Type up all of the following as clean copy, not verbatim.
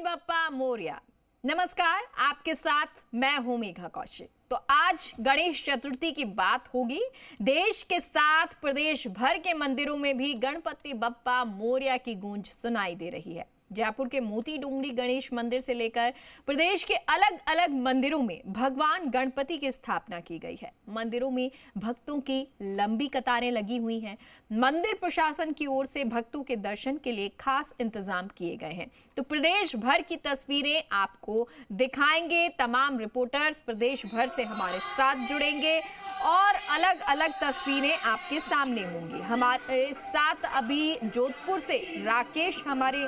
बप्पा मोरया। नमस्कार, आपके साथ मैं हूं मेघा कौशिक। तो आज गणेश चतुर्थी की बात होगी। देश के साथ प्रदेश भर के मंदिरों में भी गणपति बप्पा मोरया की गूंज सुनाई दे रही है। जयपुर के मोती डूंगरी गणेश मंदिर से लेकर प्रदेश के अलग अलग मंदिरों में भगवान गणपति की स्थापना की गई है। मंदिरों में भक्तों की लंबी कतारें लगी हुई हैं। मंदिर प्रशासन की ओर से भक्तों के दर्शन के लिए खास इंतजाम किए गए हैं। तो प्रदेश भर की तस्वीरें आपको दिखाएंगे। तमाम रिपोर्टर्स प्रदेश भर से हमारे साथ जुड़ेंगे और अलग अलग तस्वीरें आपके सामने होंगी। हमारे साथ अभी जोधपुर से राकेश हमारे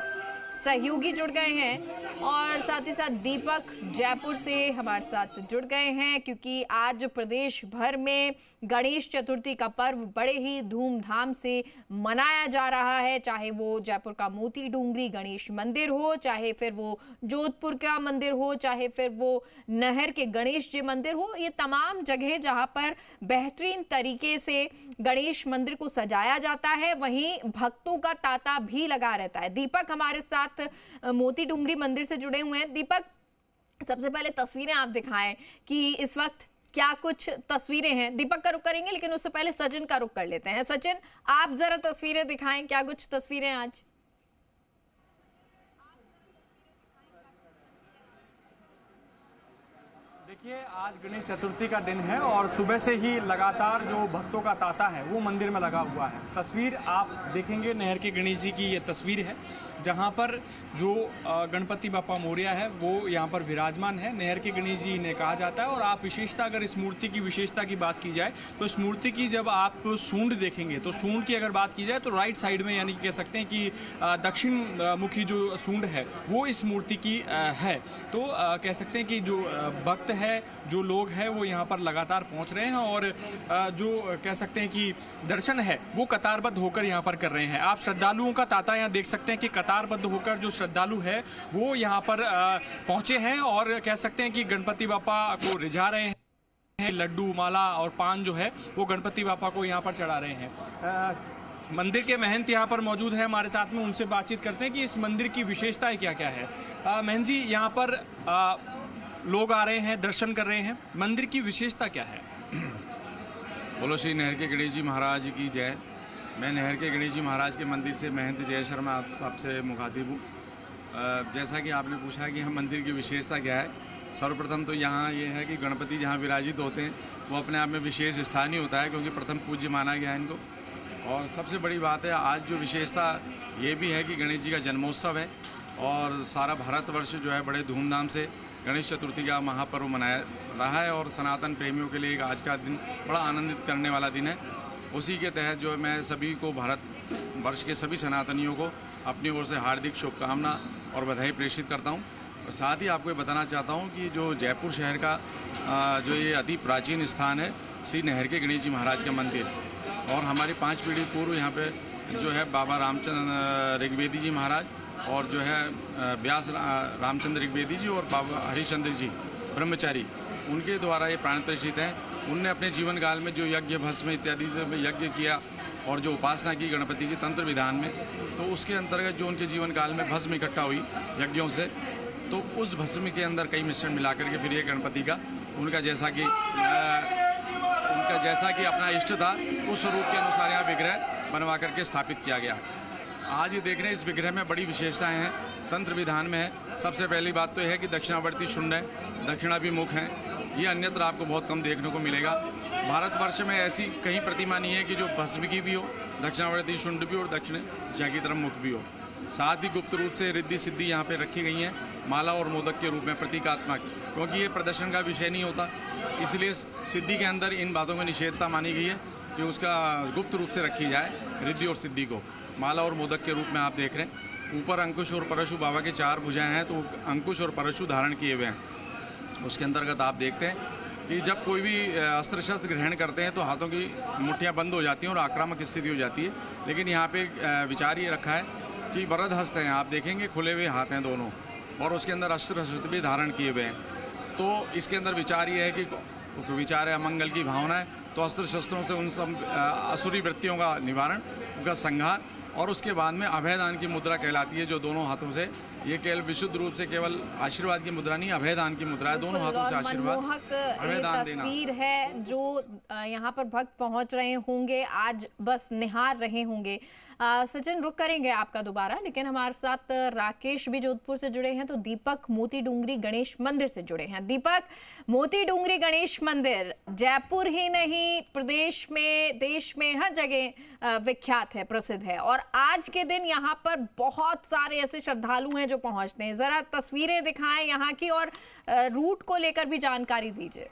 सहयोगी जुड़ गए हैं और साथ ही साथ दीपक जयपुर से हमारे साथ जुड़ गए हैं, क्योंकि आज प्रदेश भर में गणेश चतुर्थी का पर्व बड़े ही धूमधाम से मनाया जा रहा है। चाहे वो जयपुर का मोती डूंगरी गणेश मंदिर हो, चाहे फिर वो जोधपुर का मंदिर हो, चाहे फिर वो नहर के गणेश जी मंदिर हो, ये तमाम जगह जहां पर बेहतरीन तरीके से गणेश मंदिर को सजाया जाता है, वहीं भक्तों का तांता भी लगा रहता है। दीपक हमारे साथ मोती डूंगरी मंदिर से जुड़े हुए हैं। दीपक, सबसे पहले तस्वीरें आप दिखाएं कि इस वक्त क्या कुछ तस्वीरें हैं। दीपक का रुख करेंगे, लेकिन उससे पहले सचिन का रुख कर लेते हैं। सचिन, आप जरा तस्वीरें दिखाएं, क्या कुछ तस्वीरें आज। देखिए, आज गणेश चतुर्थी का दिन है और सुबह से ही लगातार जो भक्तों का तांता है वो मंदिर में लगा हुआ है। तस्वीर आप देखेंगे नहर के गणेश जी की ये तस्वीर है, जहां पर जो गणपति बप्पा मोरया है वो यहाँ पर विराजमान है। नहर के गणेश जी इन्हें कहा जाता है। और आप विशेषता, अगर इस मूर्ति की विशेषता की बात की जाए तो इस मूर्ति की जब आप सूंड देखेंगे तो सूंड की अगर बात की जाए तो राइट साइड में, यानी कि कह सकते हैं कि दक्षिण मुखी जो सूंड है वो इस मूर्ति की है। तो कह सकते हैं कि जो भक्त है, जो लोग हैं वो यहाँ पर लगातार पहुँच रहे हैं और जो कह सकते हैं कि दर्शन है वो कतारबद्ध होकर यहाँ पर कर रहे हैं। आप श्रद्धालुओं का तांता यहाँ देख सकते हैं कि कतारबद्ध होकर जो श्रद्धालु है वो यहाँ पर पहुँचे हैं और कह सकते हैं कि गणपति बप्पा को रिझा रहे हैं। लड्डू, माला और पान जो है वो गणपति बप्पा को यहाँ पर चढ़ा रहे हैं। मंदिर के महंत यहाँ पर मौजूद है हमारे साथ में, उनसे बातचीत करते हैं कि इस मंदिर की विशेषताएं क्या क्या है। महंत जी, यहाँ पर लोग आ रहे हैं, दर्शन कर रहे हैं, मंदिर की विशेषता क्या है? बोलो श्री नहर के गणेश जी महाराज की जय। मैं नहर के गणेश जी महाराज के मंदिर से महंत जय शर्मा आप सबसे मुखातिब हूँ। जैसा कि आपने पूछा कि हम मंदिर की विशेषता क्या है, सर्वप्रथम तो यहाँ ये है कि गणपति जहाँ विराजित होते हैं वो अपने आप में विशेष स्थानीय होता है, क्योंकि प्रथम पूज्य माना गया है इनको। और सबसे बड़ी बात है, आज जो विशेषता ये भी है कि गणेश जी का जन्मोत्सव है और सारा भारतवर्ष जो है बड़े धूमधाम से गणेश चतुर्थी का महापर्व मनाया रहा है और सनातन प्रेमियों के लिए आज का दिन बड़ा आनंदित करने वाला दिन है। उसी के तहत जो है मैं सभी को, भारत वर्ष के सभी सनातनियों को अपनी ओर से हार्दिक शुभकामना और बधाई प्रेषित करता हूं। और साथ ही आपको ये बताना चाहता हूं कि जो जयपुर शहर का जो ये अति प्राचीन स्थान है श्री नहर के गणेश जी महाराज का मंदिर, और हमारी 5 पीढ़ी पूर्व यहाँ पे जो है बाबा रामचंद्र ऋग्वेदी जी महाराज और जो है व्यास रामचंद्र ऋग्वेदी जी और बाबा हरिश्चंद्र जी ब्रह्मचारी, उनके द्वारा ये प्राण प्रतिष्ठित हैं। उनने अपने जीवन काल में जो यज्ञ, भस्म इत्यादि से यज्ञ किया और जो उपासना की गणपति की तंत्र विधान में, तो उसके अंतर्गत जो उनके जीवन काल में भस्म इकट्ठा हुई यज्ञों से, तो उस भस्म के अंदर कई मिश्रण मिला करके फिर ये गणपति का उनका जैसा कि अपना इष्ट था उस स्वरूप के अनुसार यहाँ विग्रह बनवा करके स्थापित किया गया। आज ये देख रहे हैं, इस विग्रह में बड़ी विशेषताएं हैं, तंत्र विधान में है। सबसे पहली बात तो यह है कि दक्षिणावर्ती शुंड है, दक्षिणाभिमुख हैं। ये अन्यत्र आपको बहुत कम देखने को मिलेगा। भारतवर्ष में ऐसी कहीं प्रतिमा नहीं है कि जो भस्म की भी हो, दक्षिणावर्ती शुंड भी और दक्षिण दिशा की तरफ मुख भी हो। साथ ही गुप्त रूप से रिद्धि सिद्धि यहाँ पे रखी गई हैं, माला और मोदक के रूप में प्रतीकात्मक, क्योंकि ये प्रदर्शन का विषय नहीं होता, इसलिए सिद्धि के अंदर इन बातों की निषेधता मानी गई है कि उसका गुप्त रूप से रखी जाए रिद्धि और सिद्धि को। माला और मोदक के रूप में आप देख रहे हैं। ऊपर अंकुश और परशु, बाबा के 4 भुजाएं हैं, तो अंकुश और परशु धारण किए हुए हैं। उसके अंतर्गत आप देखते हैं कि जब कोई भी अस्त्र शस्त्र ग्रहण करते हैं तो हाथों की मुट्ठियां बंद हो जाती हैं और आक्रामक स्थिति हो जाती है। लेकिन यहाँ पे विचार ये रखा है कि वरद हस्त हैं, आप देखेंगे खुले हुए हाथ हैं दोनों, और उसके अंदर अस्त्र शस्त्र भी धारण किए हुए हैं। तो इसके अंदर विचार ये है कि विचार है अमंगल की भावना है, तो अस्त्र शस्त्रों से उन सब असुरी वृत्तियों का निवारण, उनका संहार, और उसके बाद में अभयदान की मुद्रा कहलाती है, जो दोनों हाथों से ये केवल विशुद्ध रूप से केवल आशीर्वाद की मुद्रा नहीं, अभय दान की मुद्रा है। दोनों हाथों से आशीर्वाद, मनमोहक अभय ये दान देना। तस्वीर है जो यहाँ पर भक्त पहुंच रहे होंगे, आज बस निहार रहे होंगे। सचिन, रुक करेंगे आपका दोबारा, लेकिन हमारे साथ राकेश भी जोधपुर से जुड़े हैं, तो दीपक मोती डूंगरी गणेश मंदिर से जुड़े हैं। दीपक, मोती डूंगरी गणेश मंदिर जयपुर ही नहीं, प्रदेश में, देश में हर जगह विख्यात है, प्रसिद्ध है, और आज के दिन यहाँ पर बहुत सारे ऐसे श्रद्धालु हैं जो पहुंचते हैं। जरा तस्वीरें दिखाएं यहाँ की और रूट को लेकर भी जानकारी दीजिए।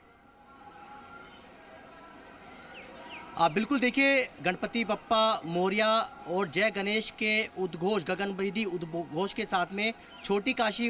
आप बिल्कुल देखिए, गणपति बप्पा मोरिया और जय गणेश के उद्घोष, गगनभेदी उद्घोष के साथ में छोटी काशी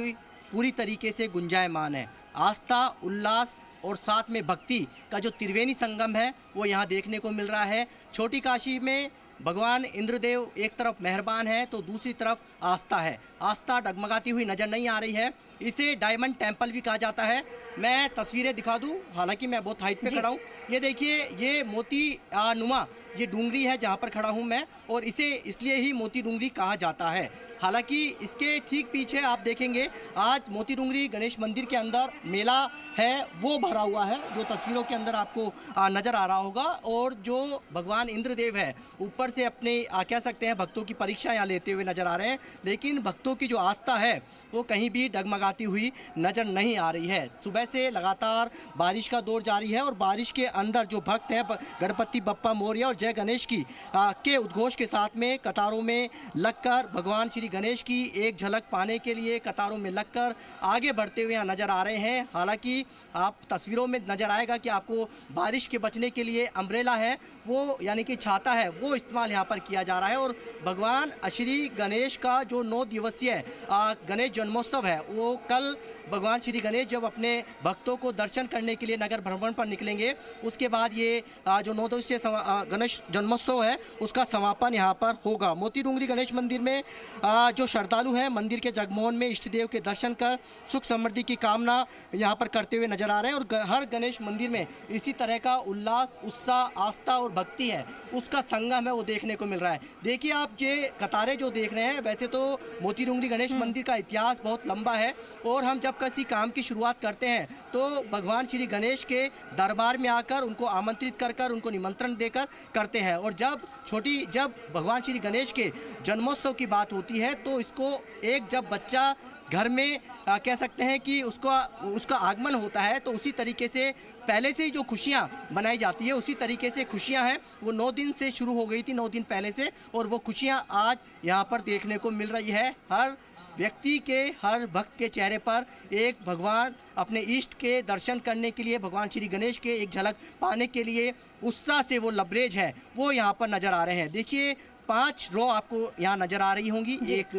पूरी तरीके से गुंजायमान है। आस्था, उल्लास और साथ में भक्ति का जो त्रिवेणी संगम है वो यहाँ देखने को मिल रहा है। छोटी काशी में भगवान इंद्रदेव एक तरफ मेहरबान है तो दूसरी तरफ आस्था है। आस्था डगमगाती हुई नजर नहीं आ रही है। इसे डायमंड टेम्पल भी कहा जाता है। मैं तस्वीरें दिखा दूं, हालांकि मैं बहुत हाइट पे खड़ा हूं। ये देखिए, ये मोती नुमा ये डूंगरी है जहां पर खड़ा हूं मैं, और इसे इसलिए ही मोती डूंगरी कहा जाता है। हालांकि इसके ठीक पीछे आप देखेंगे, आज मोती डूंगरी गणेश मंदिर के अंदर मेला है वो भरा हुआ है, जो तस्वीरों के अंदर आपको नज़र आ रहा होगा। और जो भगवान इंद्रदेव है ऊपर से अपने कह सकते हैं भक्तों की परीक्षा यहाँ लेते हुए नजर आ रहे हैं, लेकिन भक्तों की जो आस्था है वो कहीं भी डगमगाती हुई नज़र नहीं आ रही है। सुबह से लगातार बारिश का दौर जारी है और बारिश के अंदर जो भक्त हैं गणपति बप्पा मोरिया और जय गणेश की के उद्घोष के साथ में कतारों में लगकर भगवान श्री गणेश की एक झलक पाने के लिए कतारों में लगकर आगे बढ़ते हुए यहाँ नज़र आ रहे हैं। हालांकि आप तस्वीरों में नज़र आएगा कि आपको बारिश के बचने के लिए अम्ब्रेला है वो, यानी कि छाता है, वो इस्तेमाल यहाँ पर किया जा रहा है। और भगवान श्री गणेश का जो 9 दिवसीय गणेश जन्मोत्सव है वो कल भगवान श्री गणेश जब अपने भक्तों को दर्शन करने के लिए नगर भ्रमण पर निकलेंगे, उसके बाद ये जो 9 दिवसीय गणेश जन्मोत्सव है उसका समापन यहाँ पर होगा। मोती डूंगरी गणेश मंदिर में जो श्रद्धालु हैं मंदिर के जगमोहन में इष्ट देव के दर्शन कर सुख समृद्धि की कामना यहाँ पर करते हुए नजर आ रहे हैं। और हर गणेश मंदिर में इसी तरह का उल्लास, उत्साह, आस्था और भक्ति है उसका संगम है वो देखने को मिल रहा है। देखिए, आप ये कतारें जो देख रहे हैं, वैसे तो मोती डूंगरी गणेश मंदिर का इतिहास बहुत लंबा है और हम जब किसी काम की शुरुआत करते हैं तो भगवान श्री गणेश के दरबार में आकर उनको आमंत्रित कर उनको निमंत्रण देकर करते हैं। और जब भगवान श्री गणेश के जन्मोत्सव की बात होती है तो इसको जब बच्चा घर में कह सकते हैं कि उसका आगमन होता है तो उसी तरीके से पहले से ही जो खुशियाँ मनाई जाती है उसी तरीके से खुशियाँ हैं वो 9 दिन से शुरू हो गई थी, 9 दिन पहले से, और वो खुशियाँ आज यहाँ पर देखने को मिल रही है। हर व्यक्ति के, हर भक्त के चेहरे पर एक भगवान अपने इष्ट के दर्शन करने के लिए, भगवान श्री गणेश के एक झलक पाने के लिए उत्साह से वो लबरेज है वो यहाँ पर नज़र आ रहे हैं। देखिए, 5 रो आपको यहाँ नज़र आ रही होंगी, एक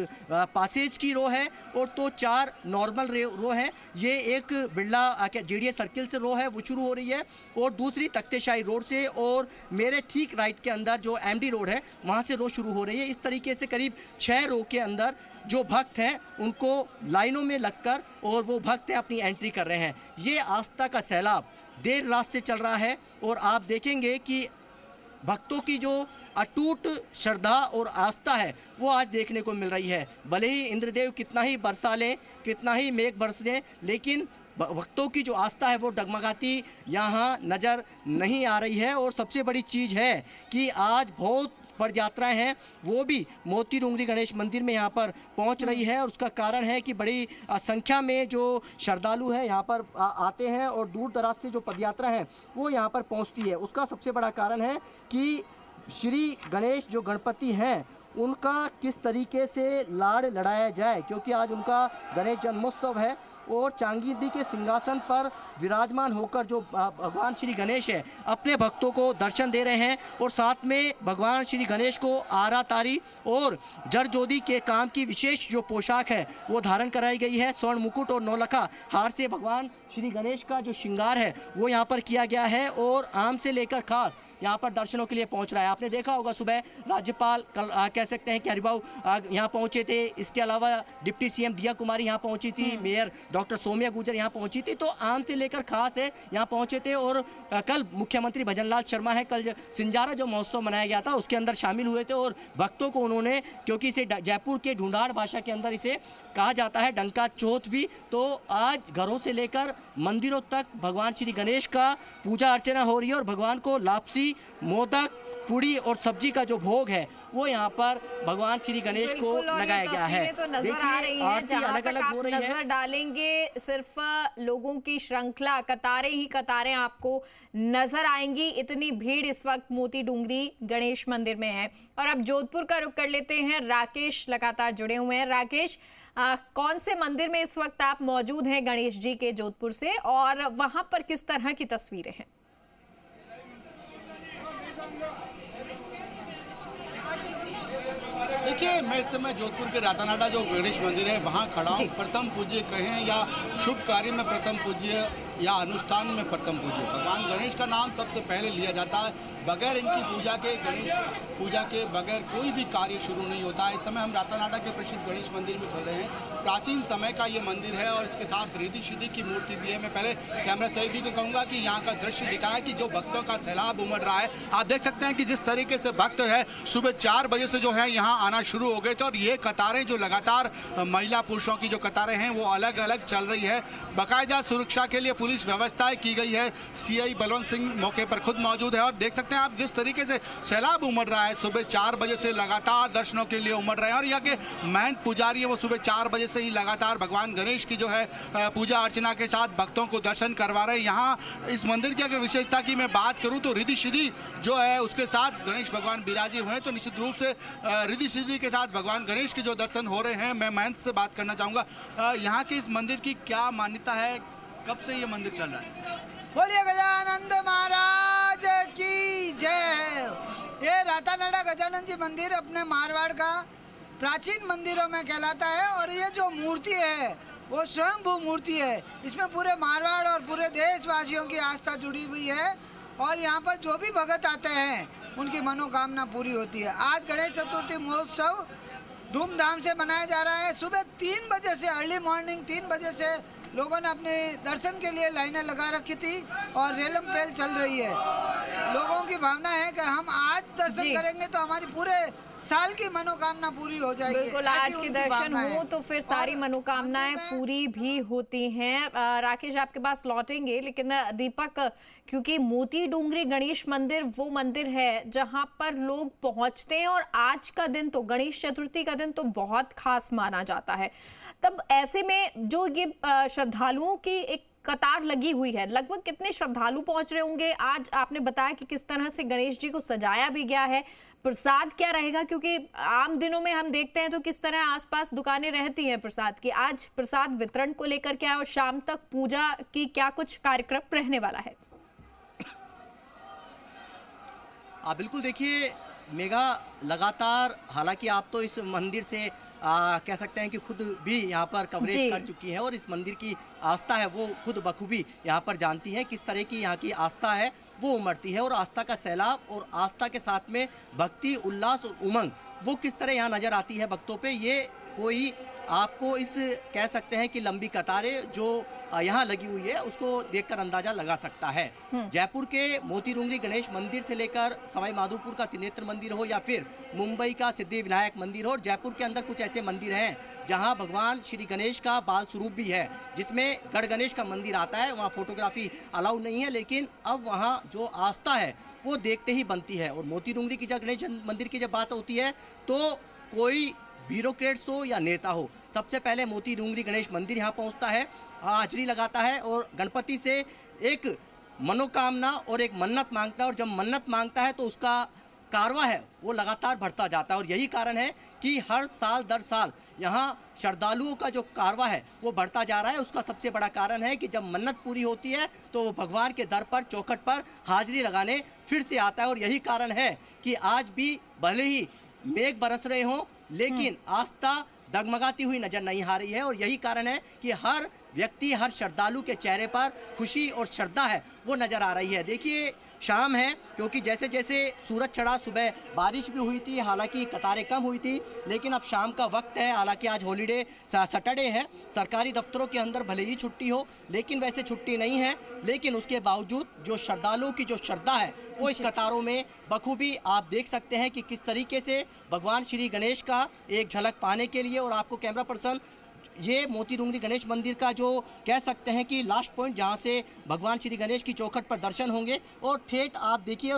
पासेज की रो है और तो 4 नॉर्मल रो है। ये एक बिरला जेडीए सर्किल से रो है वो शुरू हो रही है और दूसरी तख्तेशाही रोड से, और मेरे ठीक राइट के अंदर जो एमडी रोड है वहाँ से रो शुरू हो रही है। इस तरीके से करीब 6 रो के अंदर जो भक्त हैं उनको लाइनों में लगकर और वो भक्त हैं अपनी एंट्री कर रहे हैं। ये आस्था का सैलाब देर रात से चल रहा है और आप देखेंगे कि भक्तों की जो अटूट श्रद्धा और आस्था है वो आज देखने को मिल रही है। भले ही इंद्रदेव कितना ही बरसा लें, कितना ही मेघ बरसें, लेकिन भक्तों की जो आस्था है वो डगमगाती यहाँ नज़र नहीं आ रही है। और सबसे बड़ी चीज़ है कि आज बहुत पद यात्राएं हैं वो भी मोती डूंगरी गणेश मंदिर में यहाँ पर पहुँच रही है, और उसका कारण है कि बड़ी संख्या में जो श्रद्धालु हैं यहाँ पर आते हैं और दूर दराज से जो पदयात्रा है वो यहाँ पर पहुँचती है। उसका सबसे बड़ा कारण है कि श्री गणेश जो गणपति हैं उनका किस तरीके से लाड़ लड़ाया जाए, क्योंकि आज उनका गणेश जन्मोत्सव है और चांदनी के सिंहासन पर विराजमान होकर जो भगवान श्री गणेश है अपने भक्तों को दर्शन दे रहे हैं। और साथ में भगवान श्री गणेश को आरा तारी और जरजोदी के काम की विशेष जो पोशाक है वो धारण कराई गई है। स्वर्ण मुकुट और नौलखा हार से भगवान श्री गणेश का जो श्रृंगार है वो यहाँ पर किया गया है और आम से लेकर खास यहाँ पर दर्शनों के लिए पहुँच रहा है। आपने देखा होगा सुबह राज्यपाल कह सकते हैं कि हरिभाऊ यहाँ पहुँचे थे, इसके अलावा डिप्टी सीएम दिया कुमारी यहाँ पहुँची थी, मेयर डॉक्टर सौम्या गुर्जर यहाँ पहुँची थी, तो आम से लेकर खास है यहाँ पहुँचे थे। और कल मुख्यमंत्री भजनलाल शर्मा है, कल सिंजारा जो महोत्सव मनाया गया था उसके अंदर शामिल हुए थे और भक्तों को उन्होंने, क्योंकि इसे जयपुर के ढूंढाड़ भाषा के अंदर इसे कहा जाता है डंका चौथ भी। तो आज घरों से लेकर मंदिरों तक भगवान श्री गणेश का पूजा अर्चना हो रही है और भगवान को लापसी, मोदक, पूड़ी और सब्जी का जो भोग है वो यहाँ पर भगवान श्री गणेश को लगाया गया है। तो नजर आ रही है, जहाँ अलग तक अलग आप हो रही है। नजर डालेंगे सिर्फ लोगों की श्रृंखला, कतारें ही कतारें आपको नजर आएंगी। इतनी भीड़ इस वक्त मोती डूंगरी गणेश मंदिर में है। और अब जोधपुर का रुख कर लेते हैं, राकेश लगातार जुड़े हुए हैं। राकेश, कौन से मंदिर में इस वक्त आप मौजूद हैं गणेश जी के जोधपुर से, और वहां पर किस तरह की तस्वीरें हैं? देखिए, मैं इस समय जोधपुर के रातानाडा जो गणेश मंदिर है वहाँ खड़ा हूँ। प्रथम पूज्य कहें या शुभ कार्य में प्रथम पूज्य या अनुष्ठान में प्रथम पूज्य भगवान गणेश का नाम सबसे पहले लिया जाता है। बगैर इनकी पूजा के, गणेश पूजा के बगैर कोई भी कार्य शुरू नहीं होता है। इस समय हम रातानाडा के प्रसिद्ध गणेश मंदिर में खड़े हैं। प्राचीन समय का ये मंदिर है और इसके साथ रिद्धि सिद्धि की मूर्ति भी है। मैं पहले कैमरा सहयोगी को कहूँगा कि यहाँ का दृश्य दिखाया कि जो भक्तों का सैलाब उमड़ रहा है। आप देख सकते हैं कि जिस तरीके से भक्त है सुबह 4 बजे से जो है यहाँ आना शुरू हो गए थे और ये कतारें जो लगातार महिला पुरुषों की जो कतारें हैं वो अलग अलग चल रही है। बाकायदा सुरक्षा के लिए पुलिस व्यवस्थाएं की गई है। सीआई बलवंत सिंह मौके पर खुद मौजूद है और देख सकते हैं आप जिस तरीके से सैलाब उमड़ रहा है। सुबह 4 बजे से लगातार दर्शनों के लिए उमड़ रहे हैं और यहाँ के महंत पुजारी है वो सुबह 4 बजे से ही लगातार भगवान गणेश की जो है पूजा अर्चना के साथ भक्तों को दर्शन करवा रहे हैं। यहाँ इस मंदिर की अगर विशेषता की मैं बात करूँ तो रिद्धि सिद्धि जो है उसके साथ गणेश भगवान विराजे हुए हैं। तो निश्चित रूप से रिद्धि सिद्धि के साथ भगवान गणेश के जो दर्शन हो रहे हैं। मैं महंत से बात करना चाहूँगा, यहाँ के इस मंदिर की क्या मान्यता है, कब से ये मंदिर चल रहा है? बोलिए गजानंद महाराज की जय। ये रातानाडा गजानंद जी मंदिर अपने मारवाड़ का प्राचीन मंदिरों में कहलाता है और ये जो मूर्ति है वो स्वयंभू मूर्ति है। इसमें पूरे मारवाड़ और पूरे देशवासियों की आस्था जुड़ी हुई है और यहाँ पर जो भी भगत आते हैं उनकी मनोकामना पूरी होती है। आज गणेश चतुर्थी महोत्सव धूमधाम से मनाया जा रहा है। सुबह 3 बजे से, अर्ली मॉर्निंग 3 बजे से लोगों ने अपने दर्शन के लिए लाइनें लगा रखी थी और रेलम पहल चल रही है। लोगों की भावना है कि हम आज दर्शन करेंगे तो हमारी पूरे साल की मनोकामना पूरी हो जाएगी। बिल्कुल, आज के दर्शन हो तो फिर सारी मनोकामनाएं पूरी भी होती हैं। राकेश आपके पास लौटेंगे, लेकिन दीपक, क्योंकि मोती डूंगरी गणेश मंदिर वो मंदिर है जहां पर लोग पहुंचते हैं और आज का दिन तो गणेश चतुर्थी का दिन तो बहुत खास माना जाता है। तब ऐसे में जो ये श्रद्धालुओं की एक कतार लगी हुई है, लगभग कितने श्रद्धालु पहुंच रहे होंगे? आज आपने बताया कि किस तरह से गणेश जी को सजाया भी गया है। प्रसाद क्या रहेगा, क्योंकि आम दिनों में हम देखते हैं तो किस तरह आसपास दुकानें रहती हैं प्रसाद की। आज प्रसाद वितरण को लेकर क्या और शाम तक पूजा की क्या कुछ कार्यक्रम रहने वाला है? बिल्कुल, देखिए मेगा, लगातार, हालांकि आप तो इस मंदिर से कह सकते हैं कि खुद भी यहाँ पर कवरेज कर चुकी है और इस मंदिर की आस्था है वो खुद बखूबी यहाँ पर जानती है किस तरह की यहाँ की आस्था है वो उमड़ती है। और आस्था का सैलाब और आस्था के साथ में भक्ति, उल्लास और उमंग वो किस तरह यहाँ नज़र आती है भक्तों पे, ये कोई आपको इस कह सकते हैं कि लंबी कतारें जो यहाँ लगी हुई है उसको देखकर अंदाजा लगा सकता है। जयपुर के मोती डूंगरी गणेश मंदिर से लेकर सवाई माधोपुर का त्रिनेत्र मंदिर हो या फिर मुंबई का सिद्धि विनायक मंदिर हो, और जयपुर के अंदर कुछ ऐसे मंदिर हैं जहाँ भगवान श्री गणेश का बाल स्वरूप भी है, जिसमें गढ़ गणेश का मंदिर आता है। वहाँ फोटोग्राफी अलाउ नहीं है, लेकिन अब वहाँ जो आस्था है वो देखते ही बनती है। और मोती डूंगरी की जब गणेश मंदिर की जब बात होती है तो कोई ब्यूरोक्रेट्स हो या नेता हो, सबसे पहले मोती डूंगरी गणेश मंदिर यहाँ पहुँचता है, हाजिरी लगाता है और गणपति से एक मनोकामना और एक मन्नत मांगता है। और जब मन्नत मांगता है तो उसका कारवा है वो लगातार बढ़ता जाता है। और यही कारण है कि हर साल दर साल यहाँ श्रद्धालुओं का जो कारवा है वो बढ़ता जा रहा है। उसका सबसे बड़ा कारण है कि जब मन्नत पूरी होती है तो वो भगवान के दर पर, चौखट पर हाजिरी लगाने फिर से आता है। और यही कारण है कि आज भी भले ही मेघ बरस रहे हों लेकिन आस्था डगमगाती हुई नजर नहीं आ रही है। और यही कारण है कि हर व्यक्ति, हर श्रद्धालु के चेहरे पर खुशी और श्रद्धा है वो नजर आ रही है। देखिए शाम है, क्योंकि जैसे जैसे सूरज चढ़ा, सुबह बारिश भी हुई थी, हालांकि कतारें कम हुई थी, लेकिन अब शाम का वक्त है। हालांकि आज हॉलीडे सैटरडे है, सरकारी दफ्तरों के अंदर भले ही छुट्टी हो लेकिन वैसे छुट्टी नहीं है। लेकिन उसके बावजूद जो श्रद्धालुओं की जो श्रद्धा है वो इस कतारों में बखूबी आप देख सकते हैं कि किस तरीके से भगवान श्री गणेश का एक झलक पाने के लिए, और आपको कैमरा पर्सन ये मोती डूंगरी गणेश मंदिर का जो कह सकते हैं कि लास्ट पॉइंट, जहाँ से भगवान श्री गणेश की चौखट पर दर्शन होंगे और ठेठ आप देखिए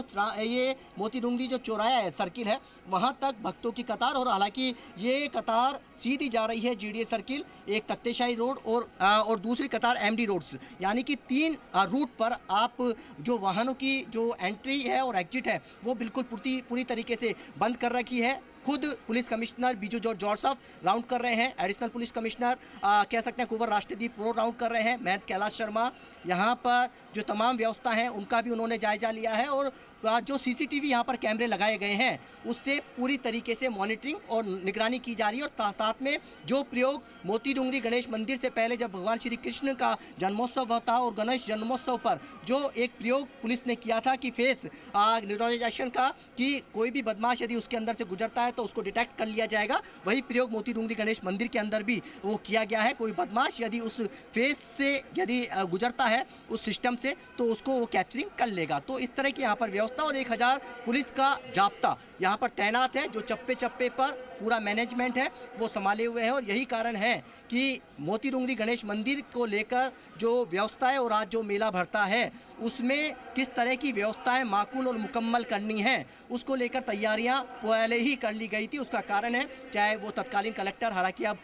ये मोती डूंगरी जो चौराया है, सर्किल है, वहाँ तक भक्तों की कतार। और हालांकि ये कतार सीधी जा रही है जीडीए सर्किल, एक तख्तेशाही रोड और दूसरी कतार एमडी रोड, यानी कि 3 रूट पर आप जो वाहनों की जो एंट्री है और एग्जिट है वो बिल्कुल पूरी तरीके से बंद कर रखी है। खुद police commissioner Biju George Joseph round कर रहे हैं, एडिशनल पुलिस कमिश्नर कह सकते हैं कुंवर राष्ट्रदीप वो राउंड कर रहे हैं, महंत कैलाश शर्मा यहाँ पर जो तमाम व्यवस्था है उनका भी उन्होंने जायजा लिया है। और जो सीसीटीवी यहाँ पर कैमरे लगाए गए हैं उससे पूरी तरीके से मॉनिटरिंग और निगरानी की जा रही है। और साथ में जो प्रयोग मोती डूंगरी गणेश मंदिर से पहले जब भगवान श्री कृष्ण का जन्मोत्सव होता और गणेश जन्मोत्सव पर जो एक प्रयोग पुलिस ने किया था कि फेस न्यूट्रलाइजेशन का, कि कोई भी बदमाश यदि उसके अंदर से गुजरता है तो उसको डिटेक्ट कर लिया जाएगा, वही प्रयोग मोती डूंगरी गणेश मंदिर के अंदर भी वो किया गया है। कोई बदमाश यदि उस फेस से यदि गुजरता है उस सिस्टम से तो उसको वो कैप्चरिंग कर लेगा। तो इस तरह की यहाँ पर व्यवस्था और 1000 पुलिस का जाब्ता यहाँ पर तैनात है, जो चप्पे चप्पे पर पूरा मैनेजमेंट है वो संभाले हुए है। और यही कारण है कि मोती डूंगरी गणेश मंदिर को लेकर जो व्यवस्था है और आज जो मेला भरता है उसमें किस तरह की व्यवस्थाएं माकूल और मुकम्मल करनी है उसको लेकर तैयारियां पहले ही कर ली गई थी। उसका कारण है चाहे वो तत्कालीन कलेक्टर, हालांकि अब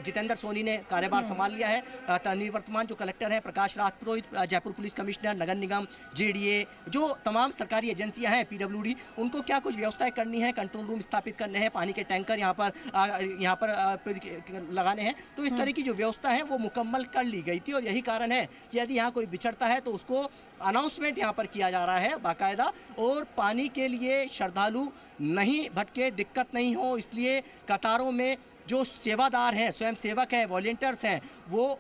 जितेंद्र सोनी ने कार्यभार संभाल लिया है, निवर्तमान जो कलेक्टर हैं प्रकाश राज पुरोहित, जयपुर पुलिस कमिश्नर, नगर निगम, जेडीए, जो तमाम सरकारी एजेंसियां हैं, पीडब्ल्यूडी, उनको क्या कुछ व्यवस्थाएं करनी है, कंट्रोल रूम स्थापित करने हैं, पानी के टैंकर यहाँ पर लगाने हैं। तो इस तरह की जो व्यवस्था है वो मुकम्मल कर ली गई थी। और यही कारण है कि यदि यहाँ कोई बिछड़ता है तो उसको अनाउंसमेंट यहाँ पर किया जा रहा है बाकायदा, और पानी के लिए श्रद्धालु नहीं भटके, दिक्कत नहीं हो, इसलिए कतारों में जो सेवादार हैं, स्वयं सेवक हैं, वॉलंटियर्स हैं, वो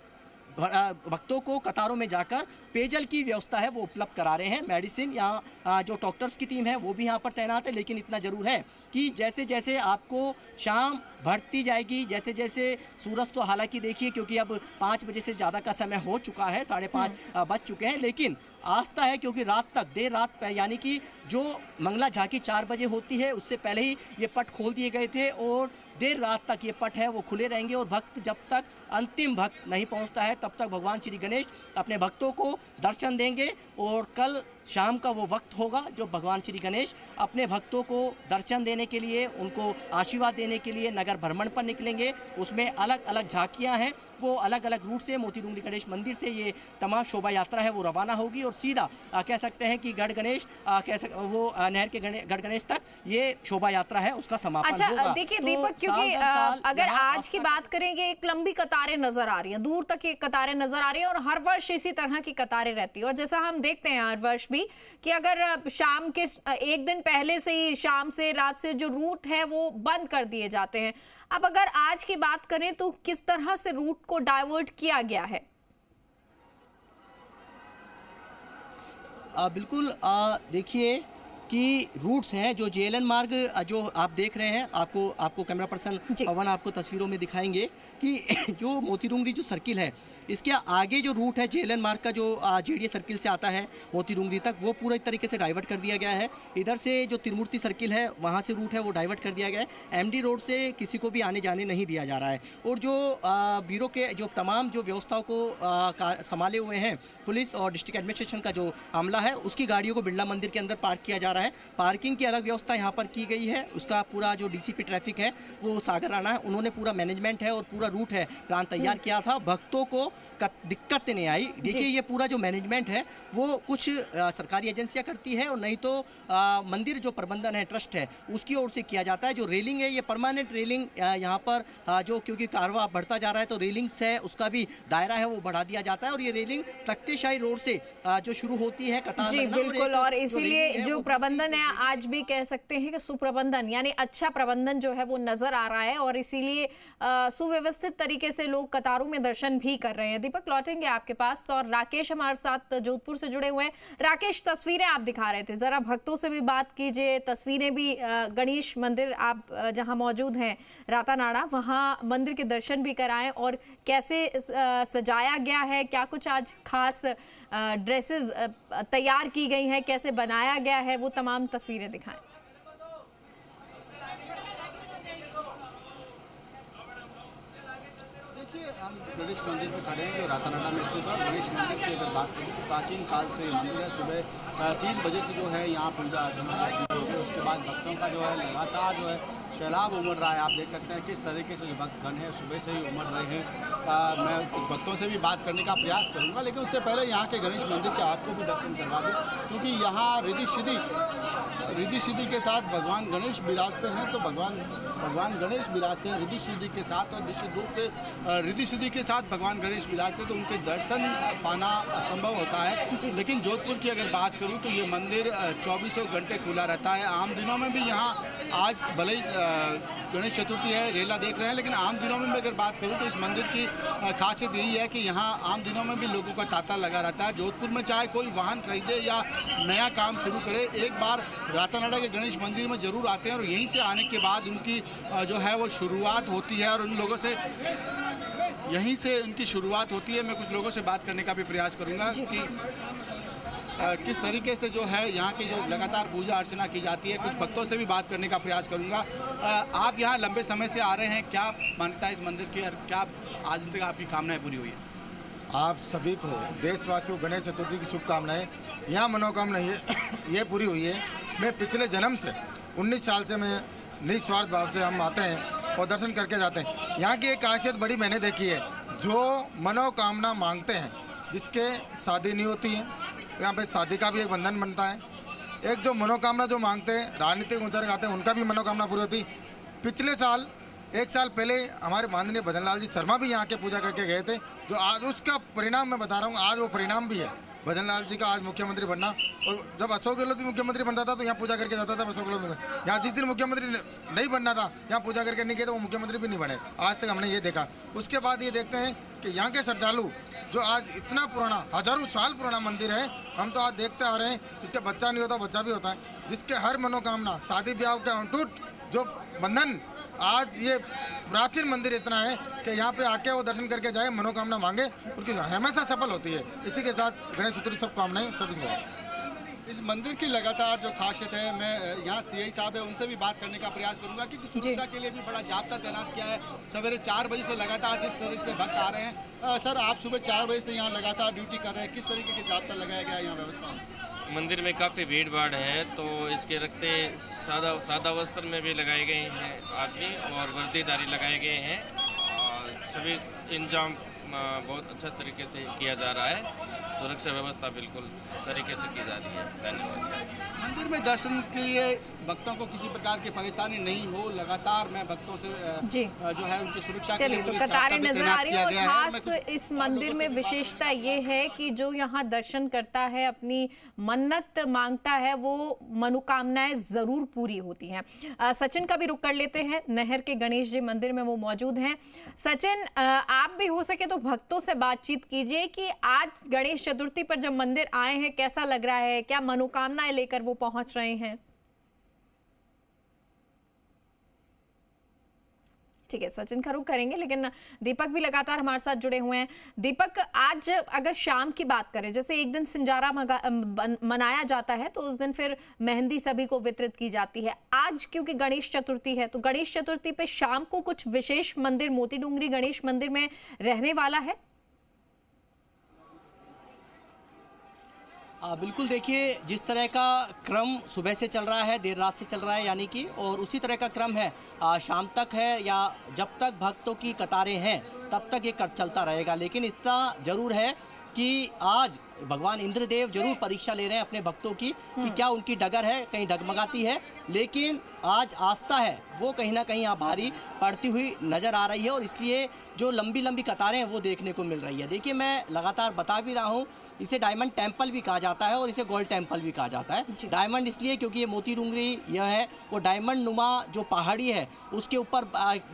भक्तों को कतारों में जाकर पेयजल की व्यवस्था है वो उपलब्ध करा रहे हैं। मेडिसिन यहाँ जो डॉक्टर्स की टीम है वो भी यहाँ पर तैनात है। लेकिन इतना ज़रूर है कि जैसे जैसे आपको शाम बढ़ती जाएगी, जैसे जैसे सूरज तो हालांकि देखिए क्योंकि अब 5 बजे से ज़्यादा का समय हो चुका है, 5:30 बज चुके हैं, लेकिन आस्था है क्योंकि रात तक, देर रात यानी कि जो मंगला झांकी 4 बजे होती है उससे पहले ही ये पट खोल दिए गए थे और देर रात तक ये पट है वो खुले रहेंगे। और भक्त जब तक अंतिम भक्त नहीं पहुंचता है तब तक भगवान श्री गणेश अपने भक्तों को दर्शन देंगे। और कल शाम का वो वक्त होगा जो भगवान श्री गणेश अपने भक्तों को दर्शन देने के लिए, उनको आशीर्वाद देने के लिए नगर भ्रमण पर निकलेंगे। उसमें अलग अलग झांकियां हैं, वो अलग अलग रूट से मोती डूंगरी गणेश मंदिर से ये तमाम शोभा यात्रा है वो रवाना होगी और सीधा कह सकते हैं कि गढ़ गणेश नहर के गढ़ गणेश तक ये शोभा यात्रा है उसका समापन होगा। देखिए तो दीपक, क्योंकि अगर आज की बात करेंगे एक लंबी कतारें नजर आ रही हैं, दूर तक ये कतारें नजर आ रही हैं और हर वर्ष इसी तरह की कतारें रहती है। और जैसा हम देखते हैं हर वर्ष भी कि अगर शाम के एक दिन पहले से ही, शाम से रात से जो रूट है वो बंद कर दिए जाते हैं। अब अगर आज की बात करें तो किस तरह से रूट को डाइवर्ट किया गया है? बिल्कुल देखिए कि रूट्स हैं जो जेएलएन मार्ग जो आप देख रहे हैं, आपको कैमरा पर्सन पवन आपको तस्वीरों में दिखाएंगे कि जो मोती डूंगरी जो सर्किल है इसके आगे जो रूट है जेएलएन मार्ग का जो जेडीए सर्किल से आता है मोती डूंगरी तक, वो पूरे तरीके से डाइवर्ट कर दिया गया है। इधर से जो त्रिमूर्ति सर्किल है वहाँ से रूट है वो डाइवर्ट कर दिया गया है। एमडी रोड से किसी को भी आने जाने नहीं दिया जा रहा है। और जो ब्यूरो के जो तमाम जो व्यवस्थाओं को संभाले हुए हैं पुलिस और डिस्ट्रिक्ट एडमिनिस्ट्रेशन का जो अमला है, उसकी गाड़ियों को बिरला मंदिर के अंदर पार्क किया जा रहा है। पार्किंग की अलग व्यवस्था यहाँ पर की गई है। उसका पूरा जो डीसीपी ट्रैफिक है वो सागर राणा है, उन्होंने पूरा मैनेजमेंट है और पूरा रूट है प्लान तैयार किया था, भक्तों को दिक्कत नहीं आई। देखिए ये पूरा जो मैनेजमेंट है वो कुछ सरकारी एजेंसियां करती है और नहीं तो मंदिर जो प्रबंधन है, ट्रस्ट है, उसकी ओर से किया जाता है। जो रेलिंग है ये परमानेंट रेलिंग यहाँ पर जो क्योंकि कारवा बढ़ता जा रहा है तो रेलिंग्स है उसका भी दायरा है वो बढ़ा दिया जाता है। और ये रेलिंग तख्तेशाही रोड से जो शुरू होती है कतार जी बिल्कुल, और इसीलिए जो प्रबंधन है आज भी कह सकते हैं कि सुप्रबंधन यानी अच्छा प्रबंधन जो है वो नजर आ रहा है और इसीलिए सुव्यवस्थित तरीके से लोग कतारों में दर्शन भी कर रहे हैं। दीपक, लौटेंगे आपके पास। और राकेश हमारे साथ जोधपुर से जुड़े हुए हैं। राकेश, तस्वीरें आप दिखा रहे थे, जरा भक्तों से भी बात कीजिए। तस्वीरें भी गणेश मंदिर आप जहां मौजूद हैं रातानाड़ा, वहां मंदिर के दर्शन भी कराएं और कैसे सजाया गया है, क्या कुछ आज खास ड्रेसेस तैयार की गई हैं, कैसे बनाया गया है, वो तमाम तस्वीरें दिखाएं। गणेश मंदिर में खड़े हैं जो रातानाडा में स्थित है। गणेश मंदिर की अगर बात करें तो प्राचीन काल से ये मंदिर है। सुबह 3 बजे से जो है यहाँ पूजा अर्चना शुरू होगी। उसके बाद भक्तों का जो है लगातार जो है सैलाब उमड़ रहा है। आप देख सकते हैं किस तरीके से जो भक्तगण है सुबह से ही उमड़ रहे हैं। मैं भक्तों से भी बात करने का प्रयास करूँगा, लेकिन उससे पहले यहाँ के गणेश मंदिर के आपको भी दर्शन करवा दूँ, क्योंकि यहाँ रिद्धि सिद्धि के साथ भगवान गणेश विराजते हैं। तो भगवान गणेश विराजते हैं रिद्धि सिद्धि के साथ, और निश्चित रूप से रिद्धि सिद्धि के साथ भगवान गणेश विराजते हैं तो उनके दर्शन पाना असंभव होता है। लेकिन जोधपुर की अगर बात करूं तो ये मंदिर 24 घंटे खुला रहता है। आम दिनों में भी यहाँ आज भले ही गणेश चतुर्थी है, रेला देख रहे हैं, लेकिन आम दिनों में भी अगर बात करूं तो इस मंदिर की खासियत यही है कि यहाँ आम दिनों में भी लोगों का तांता लगा रहता है। जोधपुर में चाहे कोई वाहन खरीदे या नया काम शुरू करे, एक बार रातानाडा के गणेश मंदिर में जरूर आते हैं और यहीं से आने के बाद उनकी जो है वो शुरुआत होती है और उन लोगों से यहीं से उनकी शुरुआत होती है। मैं कुछ लोगों से बात करने का भी प्रयास करूंगा कि किस तरीके से जो है यहाँ की जो लगातार पूजा अर्चना की जाती है। कुछ भक्तों से भी बात करने का प्रयास करूंगा। आप यहाँ लंबे समय से आ रहे हैं, क्या मान्यता है इस मंदिर की और क्या आज तक आपकी कामनाएं पूरी हुई है? आप सभी को, देशवासियों को गणेश चतुर्थी की शुभकामनाएं। यहाँ मनोकामना ये पूरी हुई है। मैं पिछले जन्म से 19 साल से मैं निस्वार्थ भाव से हम आते हैं और दर्शन करके जाते हैं। यहाँ की एक खासियत बड़ी मैंने देखी है, जो मनोकामना मांगते हैं, जिसके शादी नहीं होती है, यहाँ पे शादी का भी एक बंधन बनता है। एक जो मनोकामना जो मांगते हैं, राजनीतिक उच्चार गाते हैं, उनका भी मनोकामना पूरी होती। पिछले साल 1 साल पहले हमारे माननीय भजन लाल जी शर्मा भी यहाँ के पूजा करके गए थे, जो आज उसका परिणाम मैं बता रहा हूँ। आज वो परिणाम भी है भजन लाल जी का, आज मुख्यमंत्री बनना। और जब अशोक गहलोत भी मुख्यमंत्री बनता था तो यहाँ पूजा करके जाता था। अशोक गहलोत यहाँ जिस दिन मुख्यमंत्री नहीं बनना था, यहाँ पूजा करके नहीं गए तो वो मुख्यमंत्री भी नहीं बने। आज तक हमने ये देखा। उसके बाद ये देखते हैं कि यहाँ के श्रद्धालु जो आज इतना पुराना, हजारों साल पुराना मंदिर है, हम तो आज देखते आ रहे हैं, इसका बच्चा नहीं होता, बच्चा भी होता है, जिसके हर मनोकामना, शादी ब्याह का अटूट जो बंधन, आज ये प्राचीन मंदिर इतना है कि यहाँ पे आके वो दर्शन करके जाए, मनोकामना मांगे, उनकी हमेशा सफल होती है। इसी के साथ गणेश चतुर्थी शुभकामनाएं सभी को। इस मंदिर की लगातार जो खासियत है, मैं यहाँ सीआई साहब है उनसे भी बात करने का प्रयास करूंगा, क्योंकि सुरक्षा के लिए भी बड़ा जाब्ता तैनात किया है। सवेरे 4 बजे से लगातार जिस तरह से भक्त आ रहे हैं, सर आप सुबह 4 बजे से यहाँ लगातार ड्यूटी कर रहे हैं, किस तरीके के जाब्ता लगाया गया है यहाँ व्यवस्था? मंदिर में काफ़ी भीड़ भाड़ है, तो इसके रखते सादा वस्त्र में भी लगाए गए हैं आदमी और वर्दीदारी लगाए गए हैं और सभी इंतजाम बहुत अच्छा तरीके से किया जा रहा है। सुरक्षा व्यवस्था बिल्कुल तरीके से की जा रही है। धन्यवाद। मंदिर में दर्शन के लिए भक्तों को किसी प्रकार की परेशानी नहीं हो, लगातार मैं भक्तों से जो है उनकी सुरक्षा के लिए तो कतारें नजर आ रही है। और खास इस मंदिर में विशेषता ये है कि जो यहाँ दर्शन करता है, अपनी मन्नत मांगता है, वो मनोकामनाएं जरूर पूरी होती हैं। सचिन का भी रुख कर लेते हैं, नहर के गणेश जी मंदिर में वो मौजूद हैं। सचिन, आप भी हो सके तो भक्तों से बातचीत कीजिए कि आज गणेश चतुर्थी पर जब मंदिर आए हैं, कैसा लग रहा है, क्या मनोकामनाएं लेकर वो पहुंच रहे हैं? ठीक है, सचिन का रुख करेंगे, लेकिन दीपक भी लगातार हमारे साथ जुड़े हुए हैं। दीपक, आज अगर शाम की बात करें, जैसे एक दिन सिंजारा मनाया जाता है तो उस दिन फिर मेहंदी सभी को वितरित की जाती है। आज क्योंकि गणेश चतुर्थी है, तो गणेश चतुर्थी पे शाम को कुछ विशेष मंदिर मोती डूंगरी गणेश मंदिर में रहने वाला है? बिल्कुल, देखिए जिस तरह का क्रम सुबह से चल रहा है, देर रात से चल रहा है यानी कि, और उसी तरह का क्रम है शाम तक है, या जब तक भक्तों की कतारें हैं तब तक ये चलता रहेगा। लेकिन इतना ज़रूर है कि आज भगवान इंद्रदेव जरूर परीक्षा ले रहे हैं अपने भक्तों की कि क्या उनकी डगर है, कहीं डगमगाती है, लेकिन आज आस्था है वो कहीं ना कहीं यहाँ भारी पड़ती हुई नज़र आ रही है, और इसलिए जो लंबी लंबी कतारें हैं वो देखने को मिल रही है। देखिए, मैं लगातार बता भी रहा हूँ, इसे डायमंड टेम्पल भी कहा जाता है और इसे गोल्ड टेम्पल भी कहा जाता है। डायमंड इसलिए क्योंकि ये मोती डूंगरी यह है, वो डायमंड नुमा जो पहाड़ी है उसके ऊपर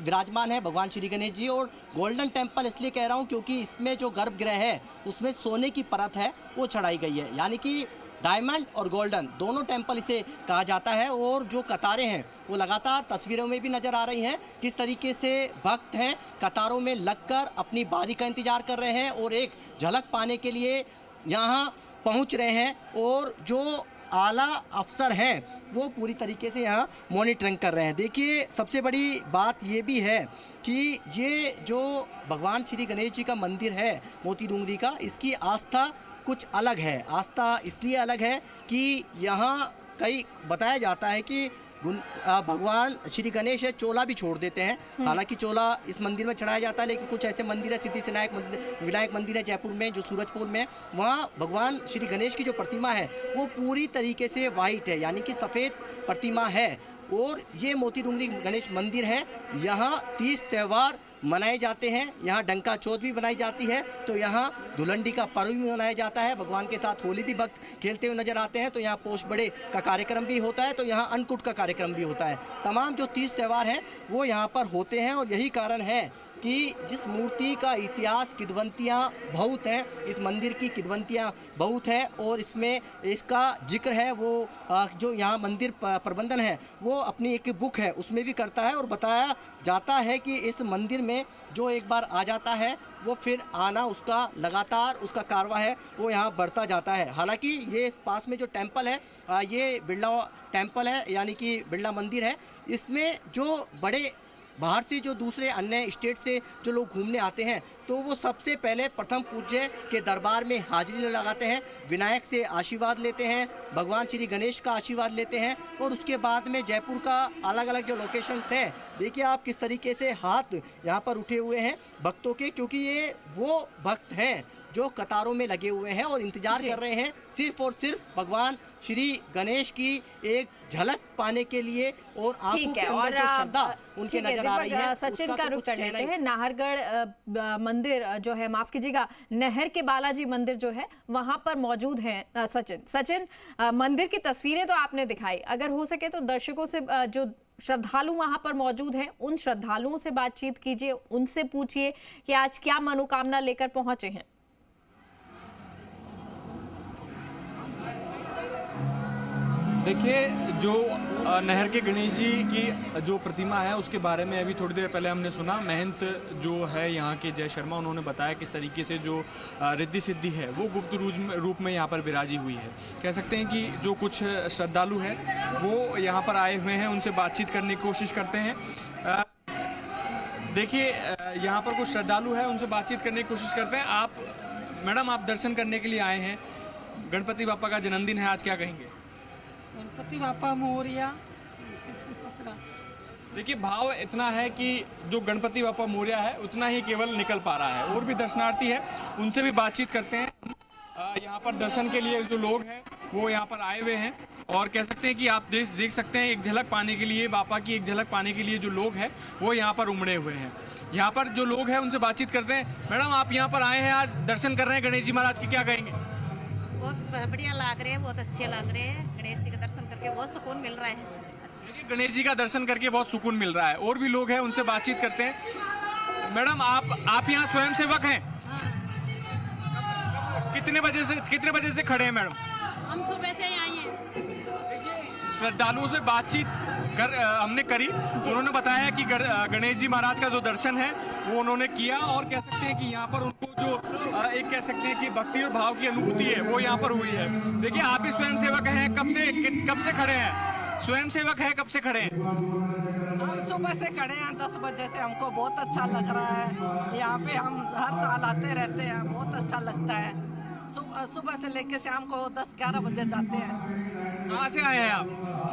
विराजमान है भगवान श्री गणेश जी। और गोल्डन टेम्पल इसलिए कह रहा हूँ क्योंकि इसमें जो गर्भगृह है उसमें सोने की परत है वो चढ़ाई गई है, यानी कि डायमंड और गोल्डन दोनों टेम्पल इसे कहा जाता है। और जो कतारें हैं वो लगातार तस्वीरों में भी नज़र आ रही हैं, किस तरीके से भक्त हैं कतारों में लगकर अपनी बारी का इंतजार कर रहे हैं और एक झलक पाने के लिए यहाँ पहुँच रहे हैं। और जो आला अफसर हैं वो पूरी तरीके से यहाँ मॉनिटरिंग कर रहे हैं। देखिए सबसे बड़ी बात ये भी है कि ये जो भगवान श्री गणेश जी का मंदिर है मोती डूंगरी का, इसकी आस्था कुछ अलग है। आस्था इसलिए अलग है कि यहाँ कई बताया जाता है कि भगवान श्री गणेश है चोला भी छोड़ देते हैं। हालांकि चोला इस मंदिर में चढ़ाया जाता है, लेकिन कुछ ऐसे मंदिर है, सिद्धि विनायक मंदिर है जयपुर में जो सूरजपुर में, वहाँ भगवान श्री गणेश की जो प्रतिमा है वो पूरी तरीके से वाइट है, यानी कि सफ़ेद प्रतिमा है। और ये मोती डूंगरी गणेश मंदिर है, यहाँ 30 त्यौहार मनाए जाते हैं। यहाँ डंका चौथ भी बनाई जाती है, तो यहाँ धुलंडी का पर्व भी मनाया जाता है। भगवान के साथ होली भी भक्त खेलते हुए नजर आते हैं। तो यहाँ पोष बड़े का कार्यक्रम भी होता है, तो यहाँ अन्नकूट का कार्यक्रम भी होता है। तमाम जो 30 त्यौहार हैं वो यहाँ पर होते हैं। और यही कारण है कि जिस मूर्ति का इतिहास, किद्वंतियाँ बहुत हैं, इस मंदिर की किद्वंतियाँ बहुत हैं। और इसमें इसका जिक्र है वो जो यहाँ मंदिर प्रबंधन है वो अपनी एक बुक है उसमें भी करता है। और बताया जाता है कि इस मंदिर में जो एक बार आ जाता है वो फिर आना उसका लगातार उसका कारवा है वो यहाँ बढ़ता जाता है। हालांकि ये पास में जो टेम्पल है ये बिरला टेम्पल है, यानी कि बिरला मंदिर है। इसमें जो बड़े बाहर से जो दूसरे अन्य स्टेट से जो लोग घूमने आते हैं तो वो सबसे पहले प्रथम पूज्य के दरबार में हाजिरी लगाते हैं, विनायक से आशीर्वाद लेते हैं, भगवान श्री गणेश का आशीर्वाद लेते हैं। और उसके बाद में जयपुर का अलग अलग जो लोकेशंस हैं, देखिए आप किस तरीके से हाथ यहाँ पर उठे हुए हैं भक्तों के, क्योंकि ये वो भक्त हैं जो कतारों में लगे हुए हैं और इंतजार कर रहे हैं सिर्फ और सिर्फ भगवान श्री गणेश की एक झलक पाने के लिए। और आंखों के अंदर जो श्रद्धा उनके नजर आ रही है। सचिन का रुख कर लेते हैं। नाहरगढ़ मंदिर जो है, माफ कीजिएगा, नहर के बालाजी मंदिर जो है वहां पर मौजूद हैं सचिन मंदिर की तस्वीरें तो आपने दिखाई, अगर हो सके तो दर्शकों से जो श्रद्धालु वहां पर मौजूद हैं उन श्रद्धालुओं से बातचीत कीजिए, उनसे पूछिए कि आज क्या मनोकामना लेकर पहुंचे हैं। देखिए, जो नहर के गणेश जी की जो प्रतिमा है उसके बारे में अभी थोड़ी देर पहले हमने सुना। महंत जो है यहाँ के जय शर्मा, उन्होंने बताया किस तरीके से जो रिद्धि सिद्धि है वो गुप्त रूप में यहाँ पर विराजी हुई है। कह सकते हैं कि जो कुछ श्रद्धालु है वो यहाँ पर आए हुए हैं, उनसे बातचीत करने की कोशिश करते हैं। देखिए, यहाँ पर कुछ श्रद्धालु है, उनसे बातचीत करने की कोशिश करते हैं। मैडम, आप दर्शन करने के लिए आए हैं, गणपति बापा का जन्मदिन है, आज क्या कहेंगे? गणपति बापा मोरिया। देखिए, भाव इतना है कि जो गणपति बापा मोरिया है उतना ही केवल निकल पा रहा है। और भी दर्शनार्थी है, उनसे भी बातचीत करते हैं। यहाँ पर दर्शन के लिए जो लोग हैं वो यहाँ पर आए हुए हैं और कह सकते हैं कि आप देख सकते हैं एक झलक पाने के लिए, बापा की एक झलक पाने के लिए जो लोग हैं वो यहाँ पर उमड़े हुए हैं। यहाँ पर जो लोग हैं उनसे बातचीत करते हैं। मैडम, आप यहाँ पर आए हैं, आज दर्शन कर रहे हैं गणेश जी महाराज के, क्या कहेंगे? बहुत बढ़िया लग रहे हैं, बहुत अच्छे लग रहे हैं। गणेश जी का दर्शन करके बहुत सुकून मिल रहा है। गणेश जी का दर्शन करके बहुत सुकून मिल रहा है। और भी लोग हैं, उनसे बातचीत करते हैं। मैडम, आप यहाँ स्वयं सेवक हैं? कितने बजे से खड़े हैं मैडम? हम सुबह से ही आए हैं। श्रद्धालुओं से बातचीत हमने करी, उन्होंने बताया कि गणेश जी महाराज का जो दर्शन है वो उन्होंने किया। और कह सकते हैं कि यहाँ पर उनको जो एक कह सकते हैं कि भक्ति और भाव की अनुभूति है वो यहाँ पर हुई है। देखिए, आप भी स्वयं सेवक हैं, कब से खड़े हैं? स्वयं सेवक है, कब से खड़े हैं? हम सुबह से खड़े हैं, 10 बजे से। हमको बहुत अच्छा लग रहा है। यहाँ पे हम हर साल आते रहते हैं, बहुत अच्छा लगता है। सुबह से लेकर शाम को 10-11 बजे जाते हैं। कहाँ से आए हैं आप?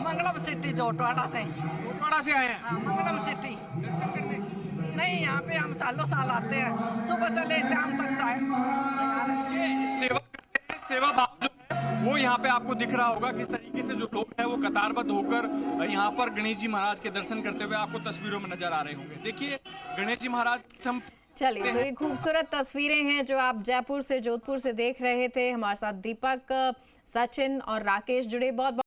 मंगलम सिटी, जोटवाड़ा से। जोटवाड़ा से आए हैं? मंगलम सिटी। दर्शन करने? नहीं, यहाँ पे हम सालों साल आते हैं, सुबह से ले शाम तक सेवा भाव जो है वो यहाँ पे आपको दिख रहा होगा। किस तरीके से जो लोग हैं वो कतारबद्ध होकर यहाँ पर गणेश जी महाराज के दर्शन करते हुए आपको तस्वीरों में नजर आ रहे होंगे। देखिए, गणेश जी महाराज हम चलिए, तो ये खूबसूरत तस्वीरें हैं जो आप जयपुर से, जोधपुर से देख रहे थे। हमारे साथ दीपक, सचिन और राकेश जुड़े। बहुत